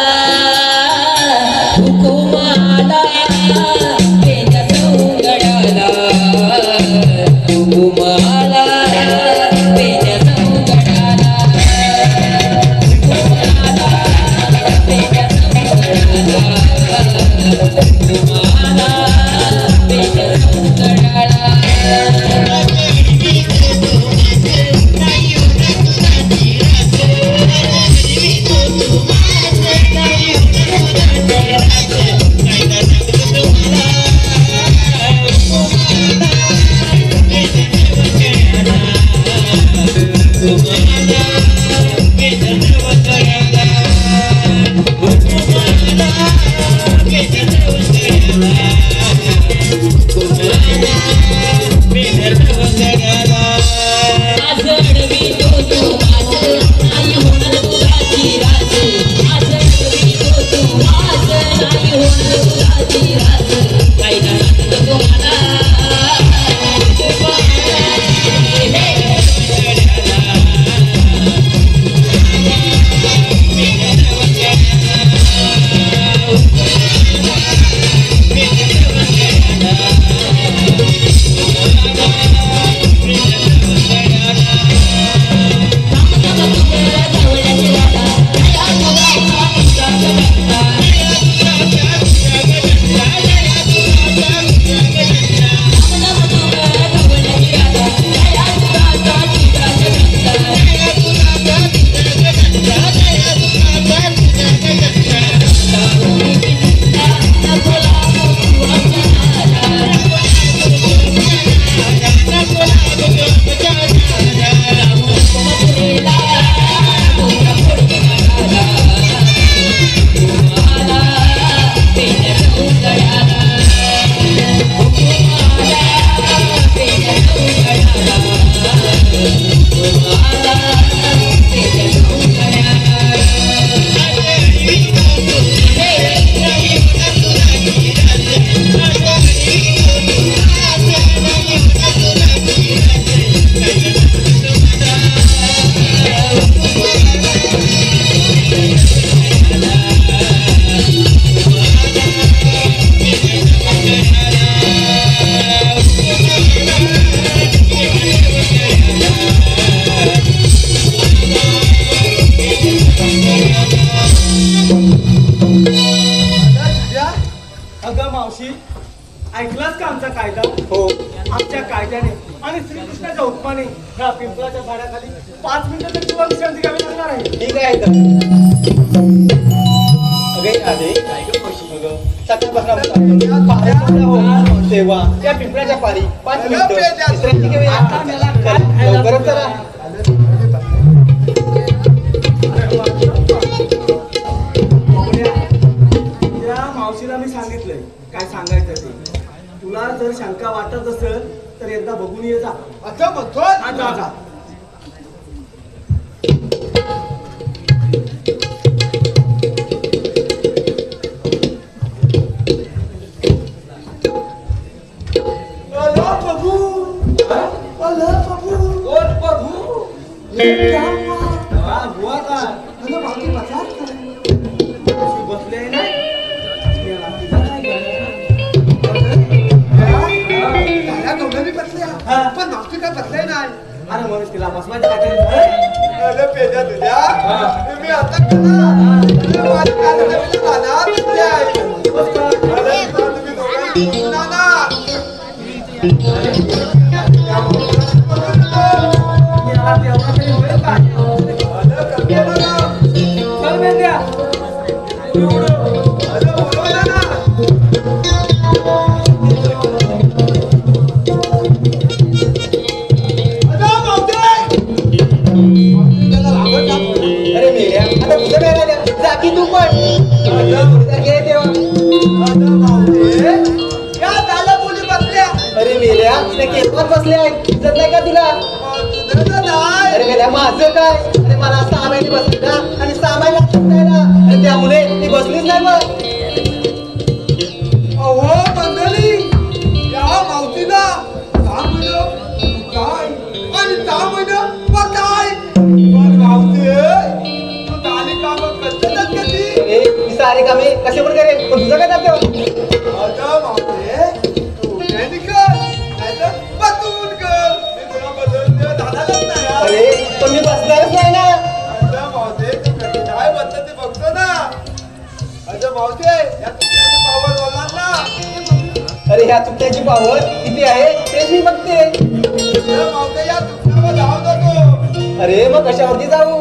हुकुमाला पेजा सौगडाला. हुकुमाला पेजा सौगडाला. हुकुमाला पेजा सौगडाला. हुकुमाला पेजा सौगडाला. ऐकलाच का आमचा कायदा? हो. आमच्या कायद्याने आणि श्रीकृष्णाच्या हुकमाने ह्या पिंपळाच्या झाडाखाली 5 मिनिटं तरी तुला विश्रांती घ्यावी लागणार आहे. ठीक आहे. तेव्हा त्या पिंपळाच्या पारी 5 मिनिटं विश्रांती घेऊया. लवकरच चला. मावशीला मी सांगितलंय काय सांगायचं ते. तुला जर शंका वाटत असेल तर एकदा बघून ये जा. अच्छा बघतो. जा. बसले ना पण मावशी काय बसले नाही. अरे म्हणून तिला बसवायचं काय पेजा तुझ्या मी आता बसले इज्जत नाही का तुला? अरे मेल्या माझं काय? अरे मला 6 महिने बसले ना आणि 6 महिने नाही ना आणि त्यामुळे ती बसलीच नाही. मग अहो मंडळी या मावशीला 6 महिने काय आणि 6 महिने काय मावशी तू सारी कामं करतात कधी? मी सारी कामे कसे पण करेन पण तुझं काय जातं? अगं मावशी तू नाही कर अरे पण मी बसणारच नाही ना. काय बसत ते बघतो ना. अरे ह्या तुकड्याची पावर किती आहे तेच मी बघते. अरे मग कशावरती जाऊ?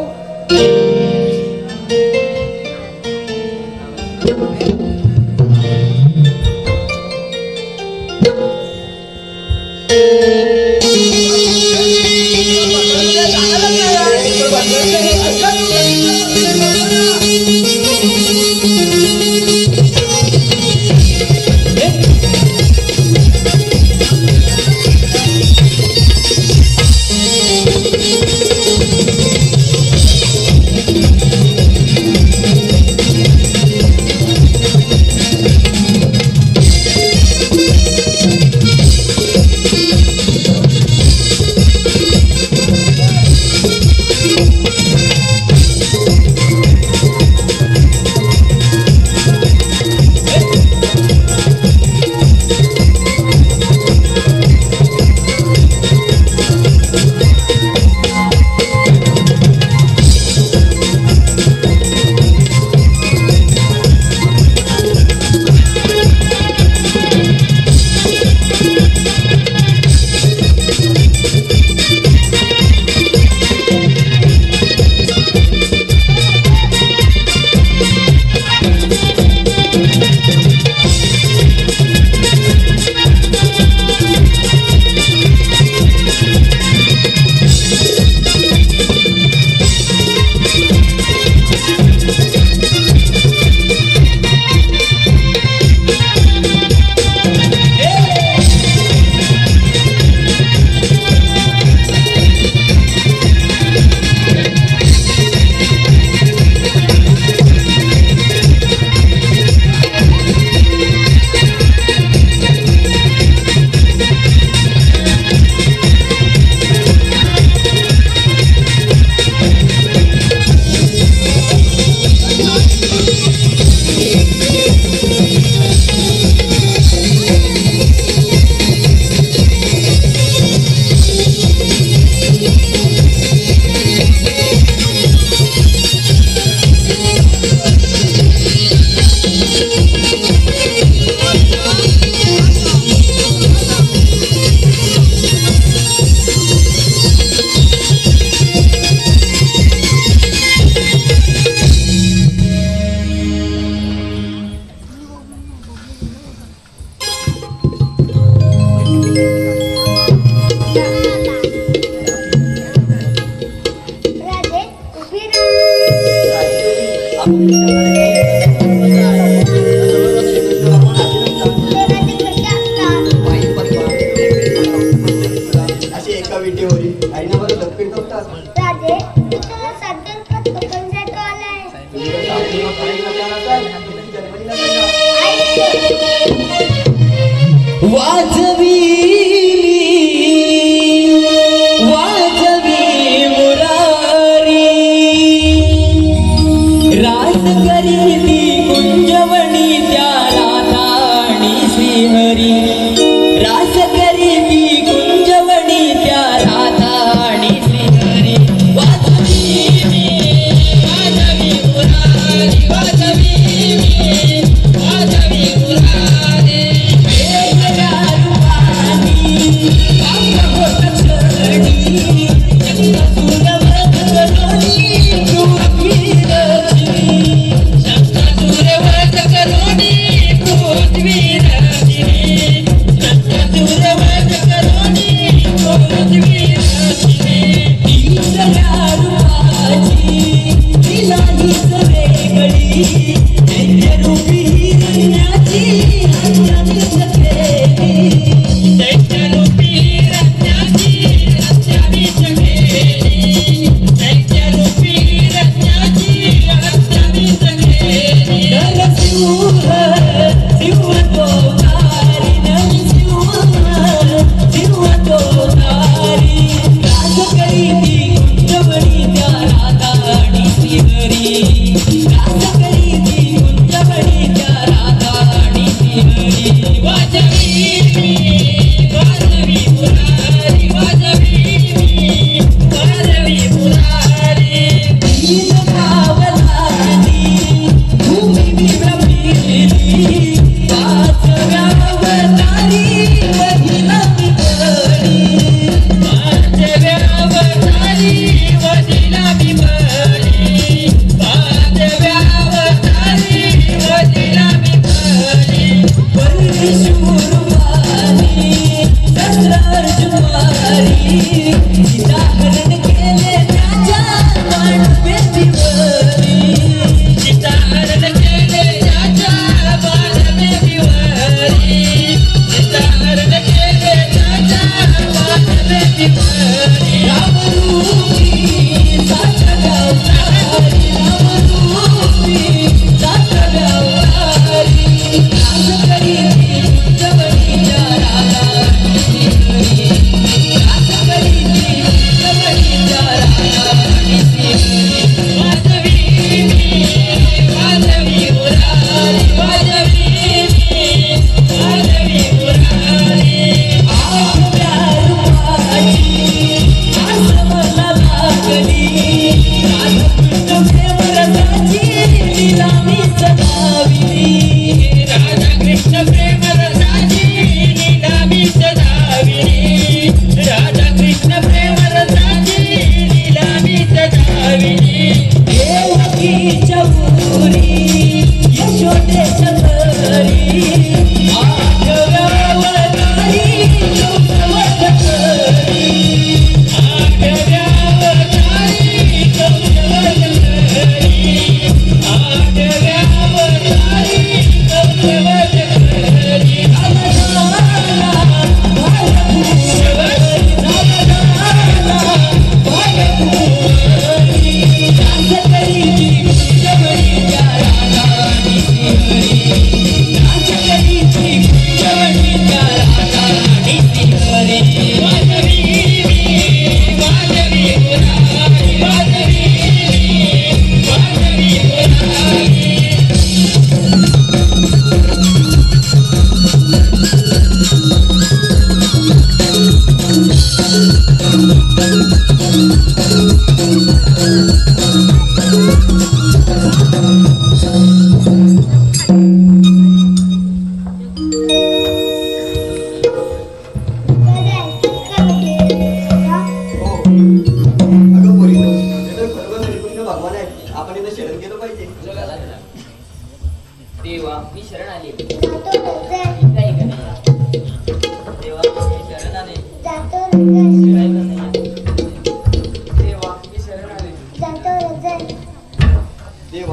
राधा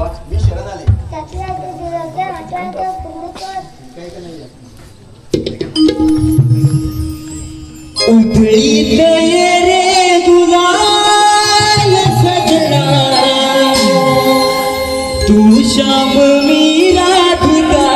बॉस मी शरण आले त्यातल्या दिवसाच्या आठवड्यात पूर्ण कर. उधळीत ये रे गुलाल सजना तू श्याम मी राधिका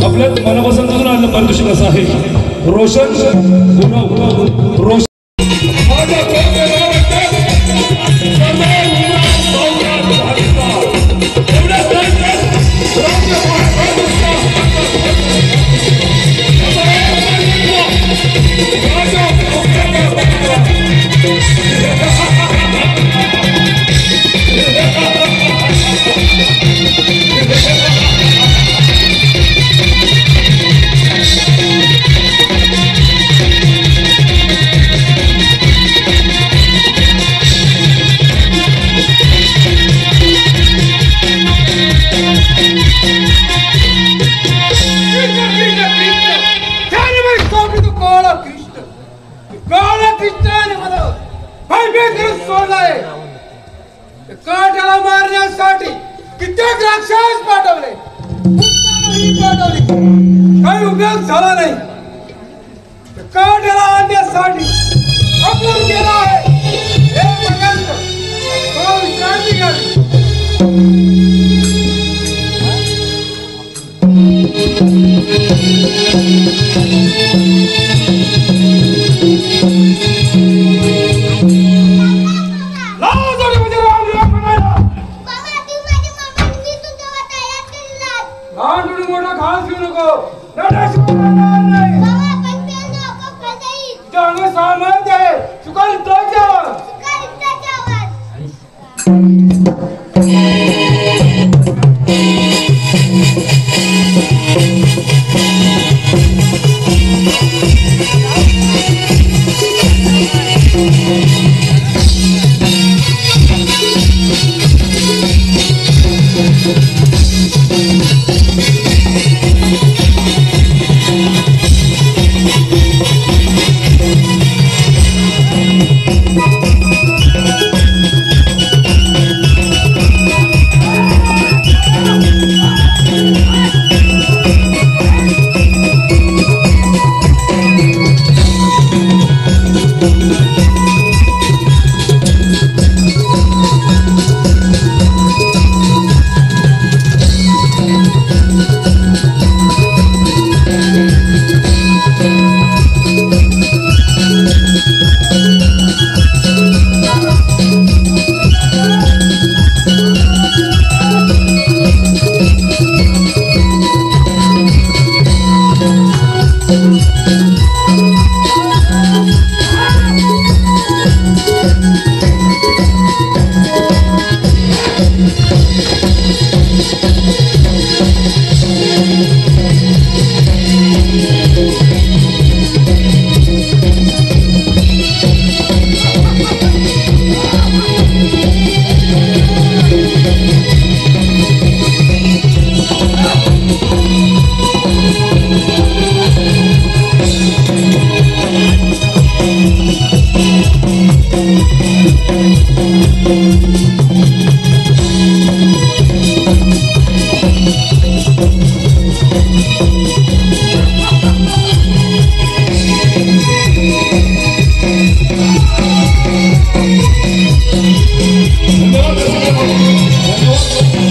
आपल्यात मनापसंत आलं पारितोषिक असं आहे रोशन गुणव रोशन काट्याला मारण्यासाठी कित्येक राक्षस पाठवले काही उपयोग झाला नाही. काट्याला आणण्यासाठी आपण केला आहे हे भगवंत तो विश्रांती घ्यावी. धन्यवाद.